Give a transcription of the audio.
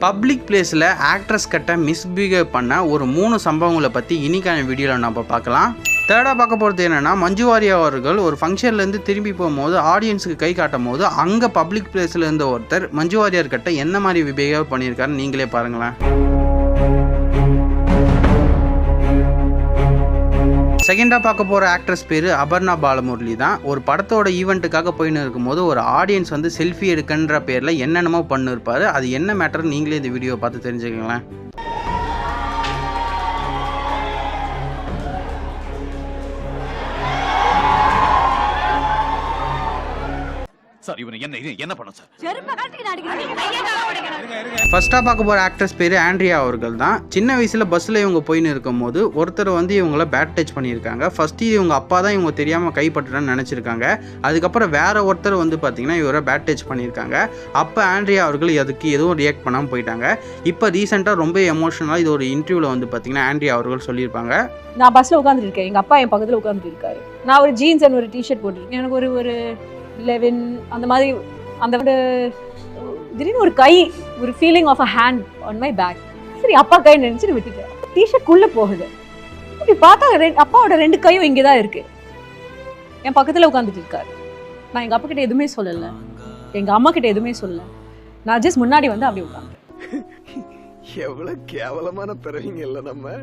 Public பிளேஸில் actress கிட்ட misbehave பண்ண ஒரு 3 சம்பவங்களை பற்றி இன்னைக்கான வீடியோவில் நம்ம பார்க்கலாம். தேர்டாக பார்க்க போகிறது என்னென்னா, மஞ்சு வாரியர் அவர்கள் ஒரு ஃபங்க்ஷன்லேருந்து திரும்பி போகும்போது ஆடியன்ஸுக்கு கை காட்டும் போது அங்கே பப்ளிக் பிளேஸில் இருந்த ஒருத்தர் மஞ்சு வாரியர் கிட்ட என்ன மாதிரி பிஹேவ் பண்ணியிருக்காருன்னு நீங்களே பாருங்களேன். செகண்டாக பார்க்க போகிற ஆக்ட்ரஸ் பேர் அபர்ணா பாலமுரளி தான். ஒரு படத்தோட ஈவெண்ட்டுக்காக போயின்னு இருக்கும்போது ஒரு ஆடியன்ஸ் வந்து செல்ஃபி எடுக்கன்ற பேரில் என்னென்னமோ பண்ணிருப்பாரு. அது என்ன மேட்டர் நீங்களே இந்த வீடியோ பார்த்து தெரிஞ்சுக்கங்களேன். சார் இவனை என்ன பண்ண சார்? ஃபர்ஸ்ட்டாக பார்க்க போகிற ஆக்ட்ரஸ் பேர் ஆண்ட்ரியா அவர்கள் தான். சின்ன வயசில் பஸ்ஸில் இவங்க போயின்னு இருக்கும்போது ஒருத்தர் வந்து இவங்கள பேட் டச் பண்ணியிருக்காங்க. ஃபஸ்ட்டு இவங்க அப்பா தான் இவங்க தெரியாமல் கைப்பற்றுன்னு நினச்சிருக்காங்க. அதுக்கப்புறம் வேற ஒருத்தர் வந்து பார்த்தீங்கன்னா இவரை பேட் டச் பண்ணியிருக்காங்க. அப்போ ஆண்ட்ரியா அவர்கள் அதுக்கு எதுவும் ரியாக்ட் பண்ணாமல் போயிட்டாங்க. இப்போ ரீசெண்டாக ரொம்ப எமோஷனலாக இது ஒரு இன்டர்வியூவில் வந்து பார்த்தீங்கன்னா ஆண்ட்ரியா அவர்கள் சொல்லியிருப்பாங்க. நான் பஸ்ஸில் உட்காந்துட்டு இருக்கேன், எங்கள் அப்பா என் பக்கத்தில் உட்காந்துட்டு இருக்காரு. நான் ஒரு ஜீன்ஸ் அண்ட் ஒரு டிஷர்ட் போட்டிருக்கேன். எனக்கு ஒரு 11 அந்த மாதிரி அந்த திடீர்னு ஒரு கை, ஒரு feeling of a hand on my back. சரி அப்பா கை நினைச்சிட்டு விட்டுட்டேன். டிஷர்ட் குள்ளே போகுது. இப்படி பார்த்தா அப்பாவோட 2 கையும் இங்கே தான் இருக்கு. என் பக்கத்தில் உட்காந்துட்டு இருக்காரு. நான் எங்கள் அப்பா கிட்ட எதுவுமே சொல்லலை, எங்கள் அம்மா கிட்ட எதுவுமே சொல்லலை. நான் ஜஸ்ட் முன்னாடி வந்து அப்படி உட்காந்து. எவ்வளவு கேவலமான பிறவிங்க இல்லை நம்ம.